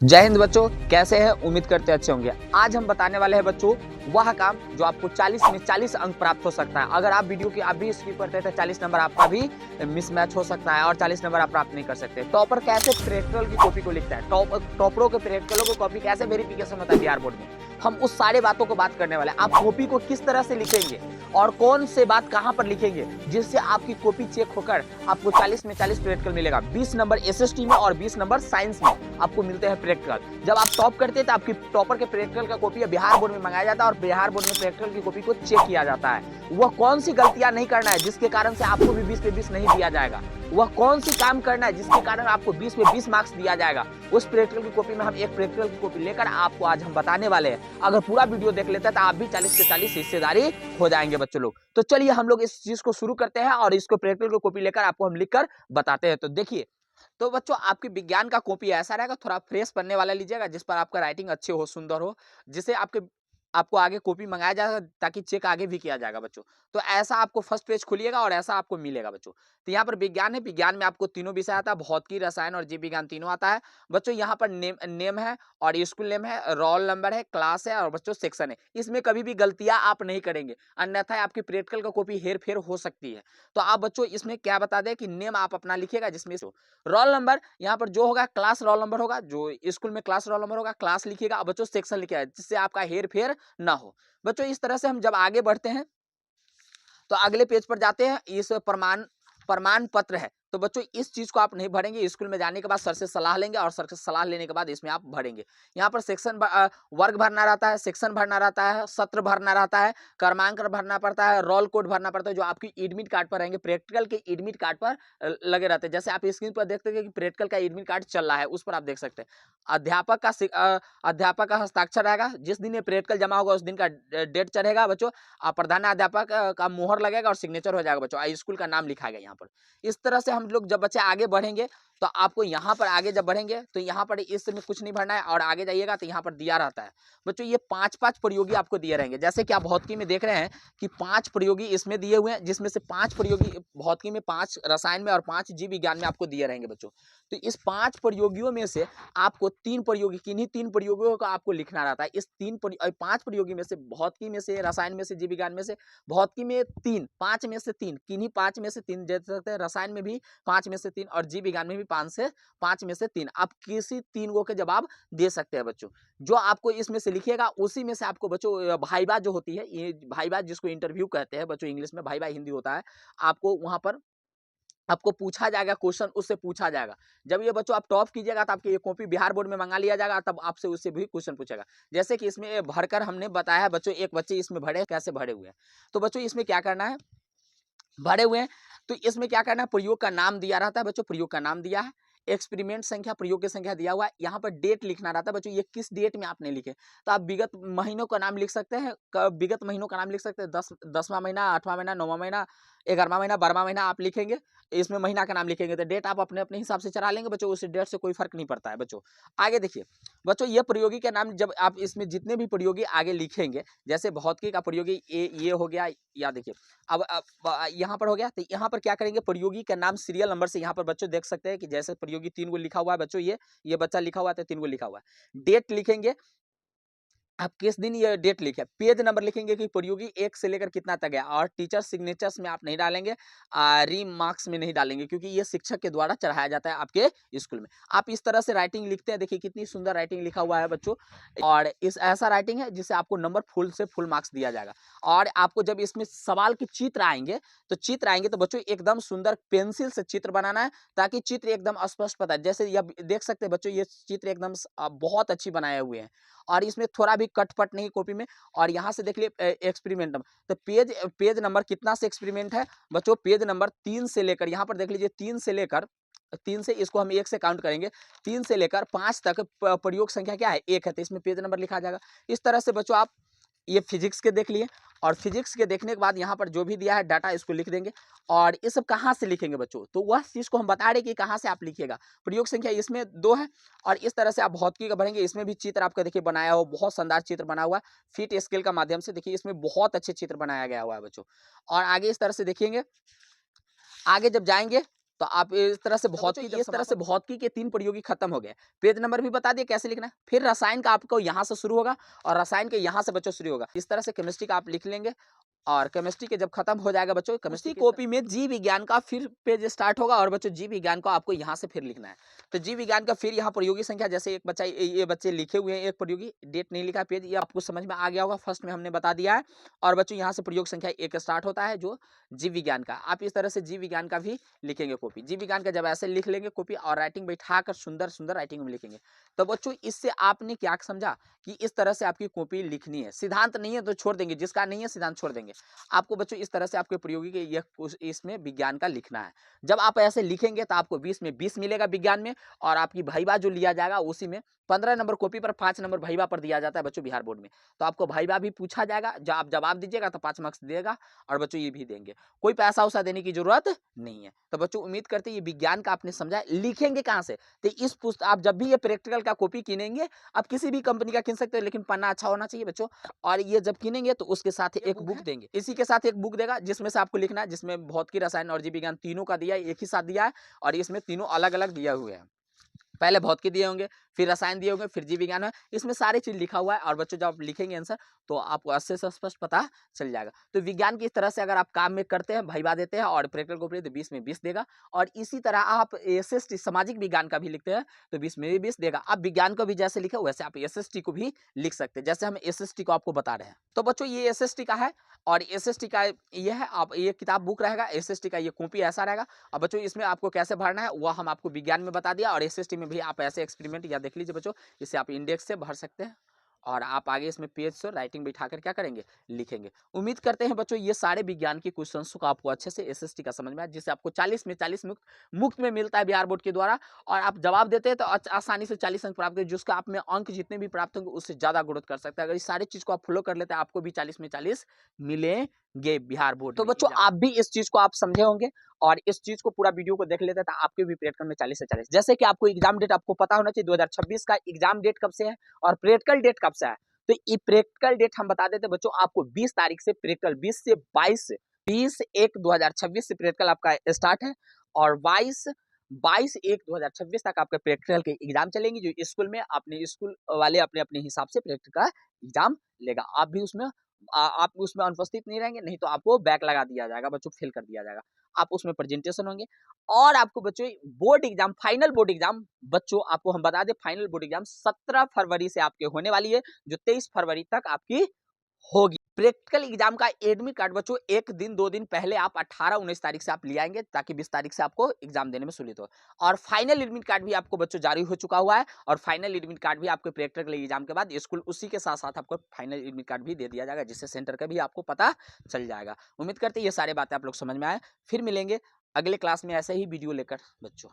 जय हिंद बच्चों, कैसे हैं? उम्मीद करते अच्छे होंगे। आज हम बताने वाले हैं बच्चों वह काम जो आपको 40 में 40 अंक प्राप्त हो सकता है। अगर आप वीडियो की आप भी स्किप करते हैं तो 40 नंबर आपका भी मिसमैच हो सकता है और 40 नंबर आप प्राप्त नहीं कर सकते। टॉपर कैसे प्रैक्टिकल की कॉपी को लिखता है, टॉपरों के प्रैक्टिकलों को कॉपी कैसे वेरिफिकेशन होता है बिहार बोर्ड में, हम उस सारे बातों को बात करने वाले हैं। आप कॉपी को किस तरह से लिखेंगे और कौन से बात कहां पर लिखेंगे जिससे आपकी कॉपी चेक होकर आपको 40 में 40 प्रैक्टिकल मिलेगा। 20 नंबर एसएसटी में और 20 नंबर साइंस में आपको मिलते हैं प्रैक्टिकल। जब आप टॉप करते हैं तो आपकी टॉपर के प्रैक्टिकल का कॉपी बिहार बोर्ड में मंगाया जाता है और बिहार बोर्ड में प्रैक्टिकल की कॉपी को चेक किया जाता है। वह कौन सी गलतियां नहीं करना है जिसके कारण से आपको भी 20 पे 20 नहीं दिया जाएगा, वह कौन सी काम करना है जिसके कारण आपको 20 पे 20 मार्क्स दिया जाएगा, उस प्रैक्टिकल की कॉपी में हम एक प्रैक्टिकल की कॉपी लेकर आपको आज हम बताने वाले हैं। अगर पूरा वीडियो देख लेते हैं तो आप भी 40 से 40 हिस्सेदारी हो जाएंगे बच्चों लोग। तो चलिए हम लोग इस चीज को शुरू करते हैं और इसको प्रैक्टिकल की कॉपी लेकर आपको हम लिखकर बताते हैं। तो देखिए, तो बच्चों आपकी विज्ञान का कॉपी ऐसा रहेगा, थोड़ा फ्रेश पन्ने वाला लीजिएगा जिस पर आपका राइटिंग अच्छे हो, सुंदर हो, जिसे आपको आगे कॉपी मंगाया जाएगा ताकि चेक आगे भी किया जाएगा बच्चों। तो ऐसा आपको फर्स्ट पेज खुलिएगा और ऐसा आपको मिलेगा बच्चों। तो यहाँ पर विज्ञान है, विज्ञान में आपको तीनों विषय आता है, भौतिकी, रसायन और जीव विज्ञान तीनों आता है बच्चों। यहाँ पर नेम है और स्कूल नेम है, रोल नंबर है, क्लास है और बच्चों सेक्शन है। इसमें कभी भी गलतियां आप नहीं करेंगे, अन्यथा आपकी प्रैक्टिकल का कॉपी हेर फेर हो सकती है। तो आप बच्चों इसमें क्या बता दें कि नेम आप अपना लिखिएगा, जिसमें रोल नंबर यहाँ पर जो होगा क्लास रोल नंबर होगा, जो स्कूल में क्लास रोल नंबर होगा क्लास लिखिएगा और बच्चों सेक्शन लिखिएगा जिससे आपका हेर फेर ना हो बच्चों। इस तरह से हम जब आगे बढ़ते हैं तो अगले पेज पर जाते हैं। इस प्रमाण पत्र है, तो बच्चों इस चीज को आप नहीं भरेंगे। स्कूल में जाने के बाद सर से सलाह लेंगे और सर से सलाह लेने के बाद इसमें आप भरेंगे। यहाँ पर सेक्शन वर्ग भरना रहता है, सेक्शन भरना रहता है, सत्र भरना रहता है, क्रमांक भरना पड़ता है, रोल कोड भरना पड़ता है जो आपकी एडमिट कार्ड पर रहेंगे, प्रैक्टिकल के एडमिट कार्ड पर लगे रहते हैं। जैसे आप स्क्रीन पर देखते हैं कि प्रैक्टिकल का एडमिट कार्ड चल रहा है, उस पर आप देख सकते हैं अध्यापक का हस्ताक्षर रहेगा। जिस दिन ये प्रैक्टिकल जमा होगा उस दिन का डेट चढ़ेगा बच्चों। प्रधानाध्यापक का मोहर लगेगा और सिग्नेचर हो जाएगा बच्चों, स्कूल का नाम लिखा गया यहाँ पर। इस तरह से हम लोग जब बच्चे आगे बढ़ेंगे तो आपको यहाँ पर आगे जब बढ़ेंगे तो यहाँ पर इसमें कुछ नहीं भरना है और आगे जाइएगा तो यहाँ पर दिया रहता है बच्चों। ये 5-5 प्रयोगी आपको दिए रहेंगे। जैसे कि आप भौतिकी में देख रहे हैं कि 5 प्रयोगी इसमें दिए हुए हैं, जिसमें से 5 प्रयोगी भौतिकी में, 5 रसायन में और 5 जीव विज्ञान में आपको दिए रहेंगे बच्चों। तो इस 5 प्रयोगियों में से आपको 3 प्रयोगी, किन्हीं 3 प्रयोगियों का आपको लिखना रहता है। इस 5 प्रयोगी में से, भौतिकी में से, रसायन में से, जीव विज्ञान में से, भौतिकी में 3, 5 में से 3, किन्हीं 5 में से 3 दे सकते हैं, रसायन में भी 5 में से 3 और जीव विज्ञान में भी 5 में से 3, आप किसी 3 गो के जवाब दे सकते हैं बच्चों। जो आपको इसमें से लिखिएगा उसी में से आपको बच्चों भाइबा जो होती है, ये भाइबा जिसको इंटरव्यू कहते हैं बच्चों, इंग्लिश में भाइबा हिंदी होता है, आपको वहां पर आपको पूछा जाएगा क्वेश्चन, उससे पूछा जाएगा। जब ये बच्चों आप टॉप कीजिएगा तो आपकी ये कॉपी बिहार बोर्ड में मंगा लिया जाएगा, तब आपसे उससे भी क्वेश्चन पूछेगा। जैसे कि इसमें भरकर हमने बताया है बच्चों, एक बच्चे इसमें भरे कैसे भरे हुए हैं। तो बच्चों इसमें क्या करना है, भरे हुए हैं तो इसमें क्या करना है, प्रयोग का नाम दिया रहता है बच्चों, प्रयोग का नाम दिया है, एक्सपेरिमेंट संख्या, प्रयोग की संख्या दिया हुआ है। यहाँ पर डेट लिखना रहता है बच्चों, ये किस डेट में आपने लिखे। तो आप विगत महीनों का नाम लिख सकते हैं, विगत महीनों का नाम लिख सकते हैं, 10वां महीना, 8वां महीना, 9वां महीना, 11वां महीना, 12वां महीना आप लिखेंगे। इसमें महीना का नाम लिखेंगे तो डेट आप अपने अपने हिसाब से चला लेंगे बच्चों, उस डेट से कोई फर्क नहीं पड़ता है बच्चों। आगे देखिए बच्चों, ये प्रयोगी का नाम जब आप इसमें जितने भी प्रयोगी आगे लिखेंगे, जैसे भौतिकी का प्रयोगी ये हो गया, या देखिए अब यहाँ पर हो गया। तो यहाँ पर क्या करेंगे, प्रयोगी का नाम सीरियल नंबर से यहाँ पर बच्चों देख सकते हैं कि जैसे प्रयोगी 3 गो लिखा हुआ है बच्चों, ये बच्चा लिखा हुआ है तो 3 गो लिखा हुआ है। डेट लिखेंगे, आप किस दिन ये डेट लिखे, पेज नंबर लिखेंगे कि प्रयोगी 1 से लेकर कितना तक है, और टीचर सिग्नेचर्स में आप नहीं डालेंगे, रीमार्क्स में नहीं डालेंगे, क्योंकि ये शिक्षक के द्वारा चढ़ाया जाता है आपके स्कूल में। आप इस तरह से राइटिंग लिखते हैं, देखिए कितनी सुंदर राइटिंग लिखा हुआ है बच्चों। और इस ऐसा राइटिंग है जिससे आपको नंबर फुल से फुल मार्क्स दिया जाएगा। और आपको जब इसमें सवाल के चित्र आएंगे तो बच्चों एकदम सुंदर पेंसिल से चित्र बनाना है, ताकि चित्र एकदम स्पष्ट पता है। जैसे ये देख सकते हैं बच्चों, ये चित्र एकदम बहुत अच्छी बनाए हुए हैं और इसमें थोड़ा भी कटपट नहीं कॉपी में। और यहाँ से देख लिए एक्सपेरिमेंट नंबर, तो पेज नंबर कितना से एक्सपेरिमेंट है बच्चों, पेज नंबर 3 से लेकर, यहाँ पर देख लीजिए 3 से इसको हम 1 से काउंट करेंगे, 3 से लेकर 5 तक प्रयोग संख्या क्या है, 1 है, तो इसमें पेज नंबर लिखा जाएगा। इस तरह से बच्चों आप ये फिजिक्स के देख लिए, और फिजिक्स के देखने के बाद यहाँ पर जो भी दिया है डाटा इसको लिख देंगे। और ये सब कहाँ से लिखेंगे बच्चों, तो वह चीज को हम बता रहे कि कहाँ से आप लिखिएगा। प्रयोग संख्या इसमें 2 है, और इस तरह से आप भौतिकी का भरेंगे। इसमें भी चित्र आपका देखिए बनाया हो, बहुत शानदार चित्र बना हुआ है, फीट स्केल का माध्यम से देखिए इसमें बहुत अच्छे चित्र बनाया गया हुआ है बच्चों। और आगे इस तरह से देखेंगे, आगे जब जाएंगे तो आप इस तरह से भौतिकी के 3 प्रयोगी खत्म हो गए। पेज नंबर भी बता दिए कैसे लिखना है। फिर रसायन का आपको यहाँ से शुरू होगा और रसायन के यहाँ से बच्चों शुरू होगा। इस तरह से केमिस्ट्री का आप लिख लेंगे और केमिस्ट्री के जब खत्म हो जाएगा बच्चों, केमिस्ट्री कॉपी में जीव विज्ञान का फिर पेज स्टार्ट होगा और बच्चों जीव विज्ञान को आपको यहाँ से फिर लिखना है। तो जीव विज्ञान का फिर यहाँ प्रयोगी संख्या, जैसे एक बच्चा ये बच्चे लिखे हुए हैं एक प्रयोगी, डेट नहीं लिखा पेज, ये आपको समझ में आ गया होगा, फर्स्ट में हमने बता दिया है। और बच्चों यहाँ से प्रयोग संख्या 1 स्टार्ट होता है जो जीव विज्ञान का। आप इस तरह से जीव विज्ञान का भी लिखेंगे कॉपी। जीव विज्ञान का जब ऐसे लिख लेंगे कॉपी और राइटिंग बैठा कर सुंदर सुंदर राइटिंग में लिखेंगे, तो बच्चों इससे आपने क्या समझा कि इस तरह से आपकी कॉपी लिखनी है। सिद्धांत नहीं है तो छोड़ देंगे, जिसका नहीं है सिद्धांत छोड़ देंगे। आपको बच्चों इस तरह से आपके प्रयोगी के ये इसमें विज्ञान का लिखना है। जब आप ऐसे लिखेंगे तो आपको 20 में 20 मिलेगा विज्ञान में, और आपकी भाईवा जो लिया जाएगा उसी में 15 नंबर कॉपी पर 5 नंबर भाईवा पर दिया जाता है बच्चों बिहार बोर्ड में। तो आपको भाईवा भी पूछा जाएगा, जब आप जवाब दीजिएगा तो 5 मार्क्स देगा, और बच्चों ये भी देंगे, कोई पैसा उसा देने की जरूरत नहीं है। तो बच्चों उम्मीद करते हैं ये विज्ञान का आपने समझा। लिखेंगे कहाँ से, तो इस पुस्तक आप जब भी ये प्रैक्टिकल का कॉपी किनेंगे, आप किसी भी कंपनी का किन सकते हो, लेकिन पन्ना अच्छा होना चाहिए बच्चों। और ये जब किनेंगे तो उसके साथ एक बुक देंगे, इसी के साथ एक बुक देगा जिसमें से आपको लिखना है, जिसमें भौतिकी, रसायन और जीव विज्ञान तीनों का दिया है, एक ही साथ दिया है, और इसमें तीनों अलग अलग दिया हुए हैं। पहले भौतिकी दिए होंगे, फिर रसायन दिए होंगे, फिर जीव विज्ञान है, इसमें सारी चीज लिखा हुआ है। और बच्चों जब आप लिखेंगे आंसर तो आपको अच्छे से स्पष्ट पता चल जाएगा। तो विज्ञान की इस तरह से अगर आप काम में करते हैं, भाईवा देते हैं और प्रैक्टिकल कॉपी तो 20 में 20 देगा। और इसी तरह आप एसएसटी सामाजिक विज्ञान का भी लिखते हैं तो 20 में भी 20 देगा। आप विज्ञान को भी जैसे लिखे वैसे आप एसएसटी को भी लिख सकते हैं, जैसे हम एसएसटी को आपको बता रहे हैं। तो बच्चों ये एसएसटी का है, और एसएसटी का ये है, आप ये किताब बुक रहेगा, एसएसटी का ये कॉपी ऐसा रहेगा। और बच्चों इसमें आपको कैसे भरना है वो हम आपको विज्ञान में बता दिया, और एसएसटी में भी आप ऐसे एक्सपेरिमेंट या देख लीजिए बच्चों, इसे आप इंडेक्स से भर सकते हैं, और आप आगे इसमें पेज से राइटिंग बिठाकर क्या करेंगे, लिखेंगे। उम्मीद करते हैं बच्चों ये सारे विज्ञान के क्वेश्चंस को आपको अच्छे से एसएसटी का समझ में आया, जिससे आपको 40 में 40 मुफ्त में मिलता है बिहार बोर्ड के द्वारा। और आप जवाब देते हैं तो आसानी से 40 अंक प्राप्त करें, जिसका आप में अंक जितने भी प्राप्त होंगे उससे ज्यादा ग्रोथ कर सकते हैं। अगर इस सारी चीज को आप फॉलो कर लेते हैं आपको भी 40 में 40 मिलेंगे बिहार बोर्ड। तो बच्चों आप भी इस चीज को आप समझे होंगे, और इस चीज को पूरा वीडियो को देख लेते हैं तो आपके भी प्रैक्टिकल में 40 से 40, जैसे कि आपको एग्जाम डेट आपको पता होना चाहिए 2026 का एग्जाम डेट कब से है और प्रैक्टिकल डेट कब से है। तो ये प्रैक्टिकल डेट हम बता देते हैं बच्चों, आपको 20 तारीख से प्रैक्टिकल, 20 से 22/1/2026 से प्रैक्टिकल आपका स्टार्ट है, और 22/1/2026 तक आपके प्रैक्टिकल के एग्जाम चलेंगे, जो स्कूल में अपने स्कूल वाले अपने अपने हिसाब से प्रैक्टिकल का एग्जाम लेगा। आप भी उसमें आप उसमें अनुपस्थित नहीं रहेंगे, नहीं तो आपको बैक लगा दिया जाएगा बच्चों, फेल कर दिया जाएगा। आप उसमें प्रेजेंटेशन होंगे, और आपको बच्चों board exam, final board exam बच्चों आपको हम बता दें, फाइनल बोर्ड एग्जाम 17 फरवरी से आपके होने वाली है, जो 23 फरवरी तक आपकी होगी। प्रैक्टिकल एग्जाम का एडमिट कार्ड बच्चों 1 दिन 2 दिन पहले आप 18-19 तारीख से आप ले आएंगे, ताकि 20 तारीख से आपको एग्जाम देने में सुविधा हो। और फाइनल एडमिट कार्ड भी आपको बच्चों जारी हो चुका हुआ है, और फाइनल एडमिट कार्ड भी आपको प्रैक्टिकल एग्जाम के बाद स्कूल उसी के साथ साथ आपको फाइनल एडमिट कार्ड भी दे दिया जाएगा, जिससे सेंटर का भी आपको पता चल जाएगा। उम्मीद करते हैं ये सारे बातें आप लोग समझ में आए। फिर मिलेंगे अगले क्लास में ऐसे ही वीडियो लेकर बच्चों।